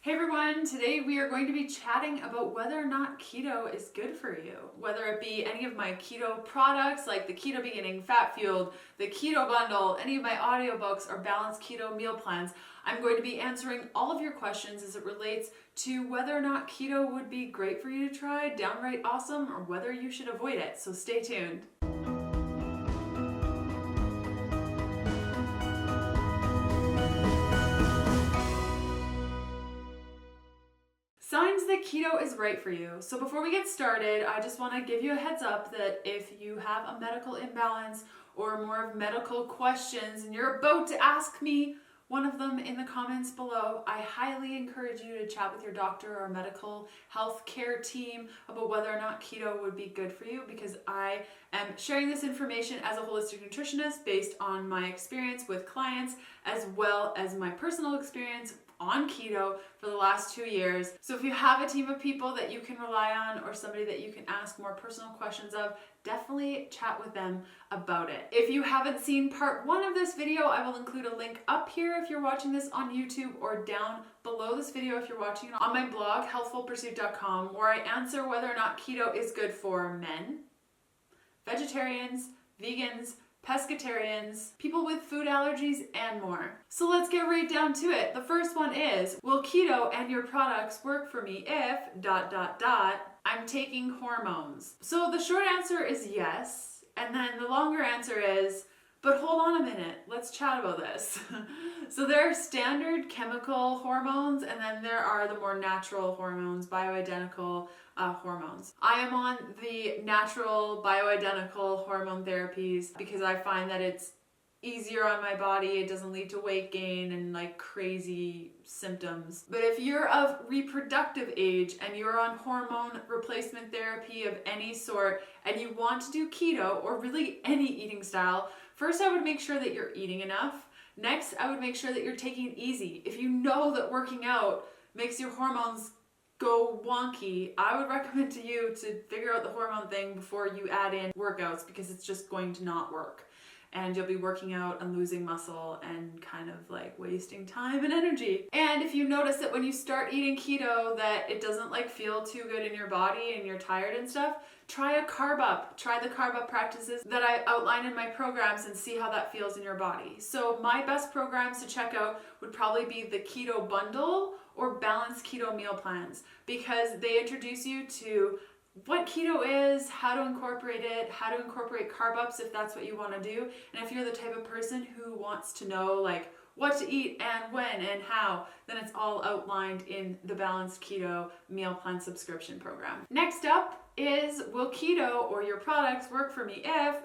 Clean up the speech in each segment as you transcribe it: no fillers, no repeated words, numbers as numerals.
Hey everyone, today we are going to be chatting about whether or not keto is good for you. Whether it be any of my keto products like the Keto Beginning, Fat Fueled, the Keto Bundle, any of my audiobooks or balanced keto meal plans, I'm going to be answering all of your questions as it relates to whether or not keto would be great for you to try, downright awesome, or whether you should avoid it. So stay tuned. Signs that keto is right for you. So before we get started, I just want to give you a heads up that if you have a medical imbalance or more of medical questions and you're about to ask me one of them in the comments below, I highly encourage you to chat with your doctor or medical health care team about whether or not keto would be good for you, because I am sharing this information as a holistic nutritionist based on my experience with clients as well as my personal experience on keto for the last 2 years. So if you have a team of people that you can rely on or somebody that you can ask more personal questions of, definitely chat with them about it. If you haven't seen part 1 of this video, I will include a link up here if you're watching this on YouTube, or down below this video if you're watching it on my blog, healthfulpursuit.com, where I answer whether or not keto is good for men, vegetarians, vegans, pescatarians, people with food allergies, and more. So let's get right down to it. The first one is, will keto and your products work for me if ... I'm taking hormones? So the short answer is yes, and then the longer answer is, but hold on a minute, let's chat about this. So there are standard chemical hormones, and then there are the more natural hormones, bioidentical hormones. I am on the natural bioidentical hormone therapies because I find that it's easier on my body. It doesn't lead to weight gain and like crazy symptoms. But if you're of reproductive age and you're on hormone replacement therapy of any sort and you want to do keto or really any eating style, first I would make sure that you're eating enough. Next, I would make sure that you're taking it easy. If you know that working out makes your hormones go wonky, I would recommend to you to figure out the hormone thing before you add in workouts, because it's just going to not work. And you'll be working out and losing muscle and kind of like wasting time and energy. And if you notice that when you start eating keto that it doesn't like feel too good in your body and you're tired and stuff, try a carb up. Try the carb up practices that I outline in my programs and see how that feels in your body. So my best programs to check out would probably be the Keto Bundle or Balanced Keto Meal Plans, because they introduce you to what keto is, how to incorporate it, how to incorporate carb ups if that's what you want to do. And if you're the type of person who wants to know like what to eat and when and how, then it's all outlined in the Balanced Keto Meal Plan subscription program. Next up is, will keto or your products work for me if ...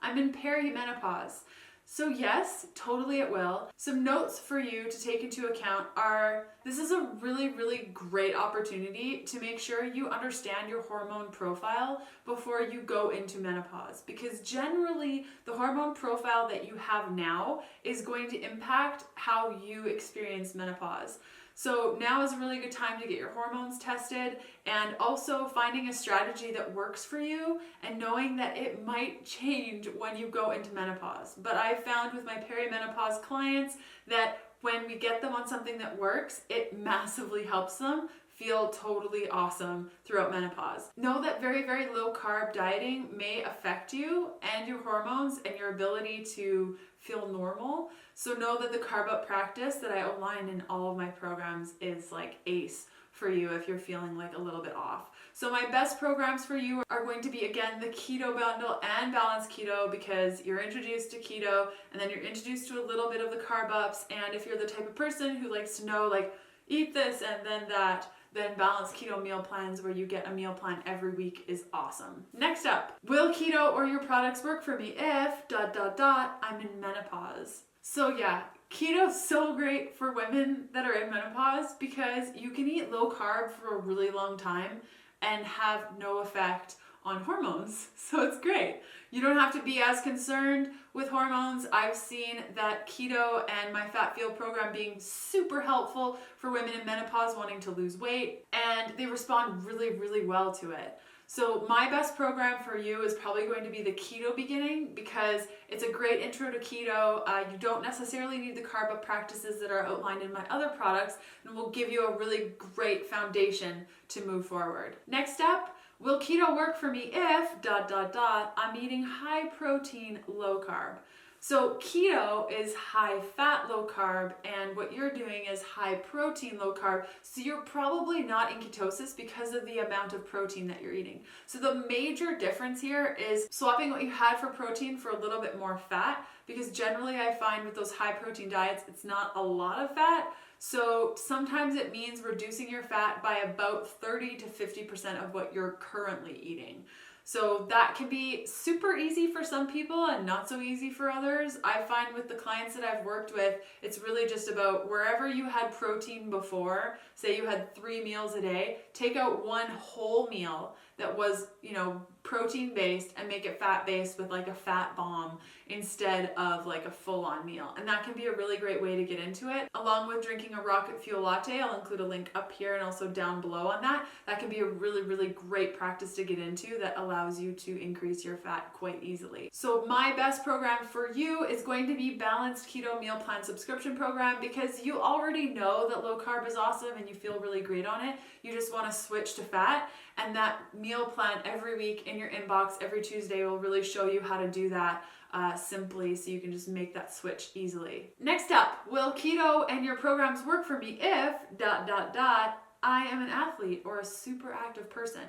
I'm in perimenopause? So yes, totally it will. Some notes for you to take into account are, this is a really great opportunity to make sure you understand your hormone profile before you go into menopause, because generally the hormone profile that you have now is going to impact how you experience menopause. So now is a really good time to get your hormones tested, and also finding a strategy that works for you and knowing that it might change when you go into menopause. But I found with my perimenopause clients that when we get them on something that works, it massively helps them feel totally awesome throughout menopause. Know that very low carb dieting may affect you and your hormones and your ability to feel normal. So know that the carb up practice that I outline in all of my programs is like ace for you if you're feeling like a little bit off. So my best programs for you are going to be, again, the Keto Bundle and Balanced Keto, because you're introduced to keto and then you're introduced to a little bit of the carb ups. And if you're the type of person who likes to know like eat this and then that, then Balanced Keto Meal Plans, where you get a meal plan every week, is awesome. Next up, will keto or your products work for me if ... I'm in menopause? So yeah, keto's so great for women that are in menopause because you can eat low carb for a really long time and have no effect on hormones. So it's great. You don't have to be as concerned with hormones. I've seen that keto and my Fat Fuel program being super helpful for women in menopause wanting to lose weight, and they respond really well to it. So my best program for you is probably going to be the Keto Beginning, because it's a great intro to keto. You don't necessarily need the carb up practices that are outlined in my other products, and will give you a really great foundation to move forward. Next up, will keto work for me if ... I'm eating high protein, low carb? So keto is high fat, low carb, and what you're doing is high protein, low carb. So you're probably not in ketosis because of the amount of protein that you're eating. So the major difference here is swapping what you had for protein for a little bit more fat, because generally I find with those high protein diets, it's not a lot of fat. So sometimes it means reducing your fat by about 30 to 50% of what you're currently eating. So that can be super easy for some people and not so easy for others. I find with the clients that I've worked with, it's really just about wherever you had protein before, say you had 3 meals a day, take out one whole meal that was, protein based and make it fat based with like a fat bomb instead of like a full-on meal. And that can be a really great way to get into it. Along with drinking a rocket fuel latte, I'll include a link up here and also down below on that. That can be a really, really great practice to get into that allows you to increase your fat quite easily. So my best program for you is going to be Balanced Keto Meal Plan Subscription Program, because you already know that low carb is awesome and you feel really great on it. You just want to switch to fat, and that meal plan every week in your inbox every Tuesday will really show you how to do that simply, so you can just make that switch easily. Next up, will keto and your programs work for me if ... I am an athlete or a super active person?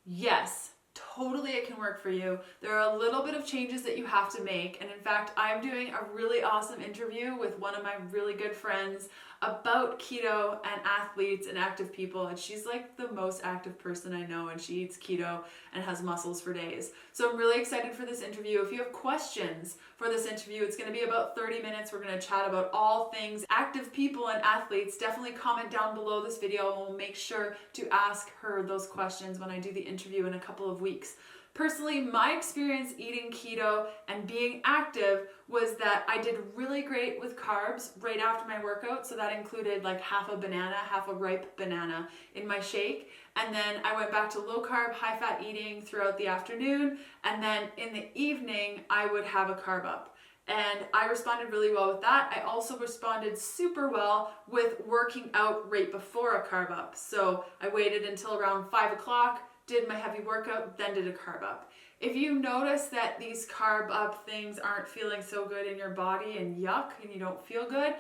Yes, totally it can work for you. There are a little bit of changes that you have to make, and in fact, I'm doing a really awesome interview with one of my really good friends about keto and athletes and active people, and she's like the most active person I know, and she eats keto and has muscles for days. So I'm really excited for this interview. If you have questions for this interview, it's going to be about 30 minutes. We're going to chat about all things active people and athletes. Definitely comment down below this video, and we'll make sure to ask her those questions when I do the interview in a couple of weeks. Personally, my experience eating keto and being active was that I did really great with carbs right after my workout. So that included like half a ripe banana in my shake. And then I went back to low carb, high fat eating throughout the afternoon. And then in the evening, I would have a carb up. And I responded really well with that. I also responded super well with working out right before a carb up. So I waited until around 5 o'clock, did my heavy workout, then did a carb up. If you notice that these carb up things aren't feeling so good in your body and yuck, and you don't feel good,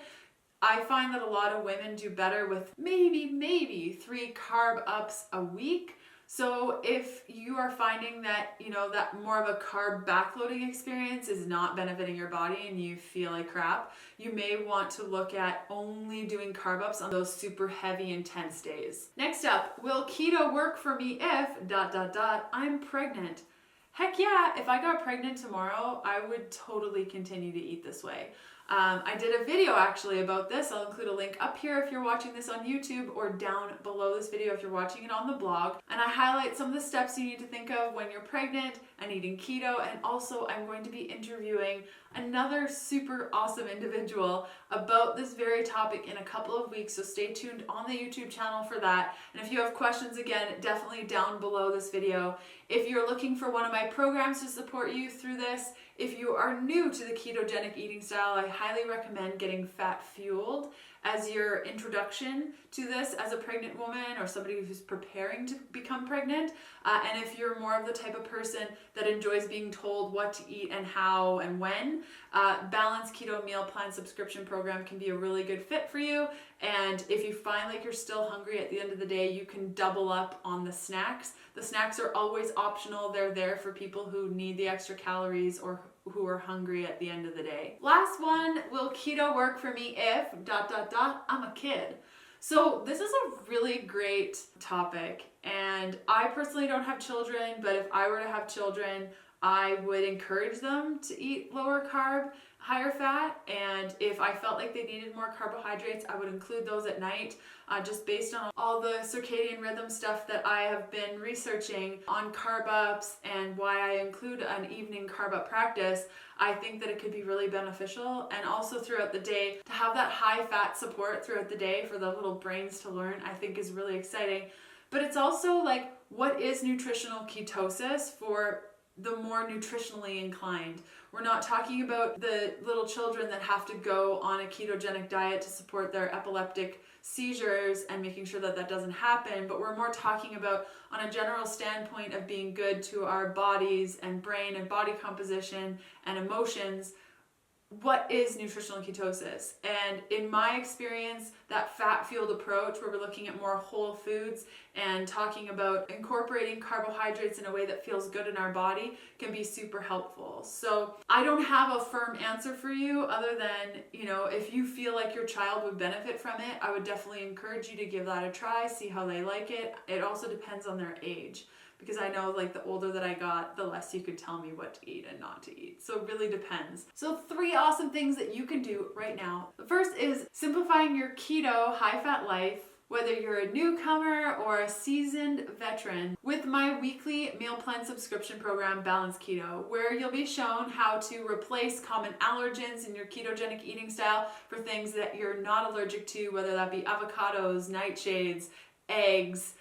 I find that a lot of women do better with maybe 3 carb ups a week. So if you are finding that, that more of a carb backloading experience is not benefiting your body and you feel like crap, you may want to look at only doing carb ups on those super heavy, intense days. Next up, will keto work for me if ... I'm pregnant? Heck yeah, if I got pregnant tomorrow, I would totally continue to eat this way. I did a video actually about this. I'll include a link up here if you're watching this on YouTube, or down below this video if you're watching it on the blog. And I highlight some of the steps you need to think of when you're pregnant and eating keto. And also I'm going to be interviewing another super awesome individual about this very topic in a couple of weeks. So stay tuned on the YouTube channel for that. And if you have questions, again, definitely down below this video. If you're looking for one of my programs to support you through this, if you are new to the ketogenic eating style, I highly recommend getting Fat Fueled as your introduction to this as a pregnant woman or somebody who's preparing to become pregnant. And if you're more of the type of person that enjoys being told what to eat and how and when, Balanced Keto Meal Plan Subscription Program can be a really good fit for you. And if you find like you're still hungry at the end of the day, you can double up on the snacks. The snacks are always optional. They're there for people who need the extra calories or who are hungry at the end of the day. Last one, will keto work for me if ... I'm a kid? So this is a really great topic, and I personally don't have children, but if I were to have children, I would encourage them to eat lower carb, higher fat, and if I felt like they needed more carbohydrates, I would include those at night, just based on all the circadian rhythm stuff that I have been researching on carb ups and why I include an evening carb up practice. I think that it could be really beneficial, and also throughout the day to have that high fat support throughout the day for the little brains to learn, I think is really exciting. But it's also like, what is nutritional ketosis for the more nutritionally inclined? We're not talking about the little children that have to go on a ketogenic diet to support their epileptic seizures and making sure that that doesn't happen, but we're more talking about on a general standpoint of being good to our bodies and brain and body composition and emotions. What is nutritional ketosis? And in my experience, that fat-fueled approach where we're looking at more whole foods and talking about incorporating carbohydrates in a way that feels good in our body can be super helpful. So I don't have a firm answer for you other than, if you feel like your child would benefit from it, I would definitely encourage you to give that a try, see how they like it. It also depends on their age, because I know like the older that I got, the less you could tell me what to eat and not to eat. So it really depends. So 3 awesome things that you can do right now. The first is simplifying your keto high-fat life, whether you're a newcomer or a seasoned veteran, with my weekly meal plan subscription program, Balanced Keto, where you'll be shown how to replace common allergens in your ketogenic eating style for things that you're not allergic to, whether that be avocados, nightshades, eggs,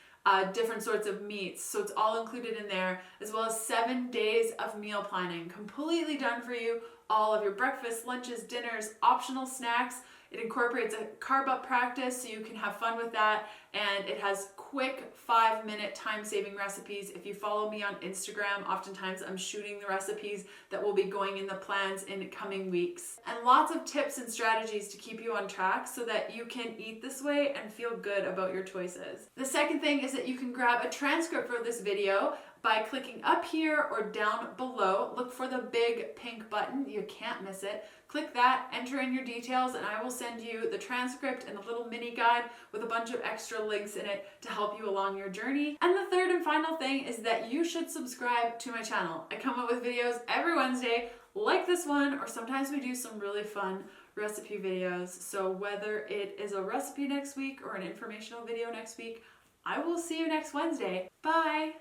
different sorts of meats. So it's all included in there, as well as 7 days of meal planning, completely done for you. All of your breakfasts, lunches, dinners, optional snacks. It incorporates a carb up practice so you can have fun with that, and it has quick 5-minute time-saving recipes. If you follow me on Instagram, oftentimes I'm shooting the recipes that will be going in the plans in coming weeks. And lots of tips and strategies to keep you on track so that you can eat this way and feel good about your choices. The second thing is that you can grab a transcript for this video by clicking up here or down below. Look for the big pink button. You can't miss it. Click that, enter in your details, and I will send you the transcript and a little mini guide with a bunch of extra links in it to help you along your journey. And the third and final thing is that you should subscribe to my channel. I come up with videos every Wednesday like this one, or sometimes we do some really fun recipe videos. So whether it is a recipe next week or an informational video next week, I will see you next Wednesday. Bye!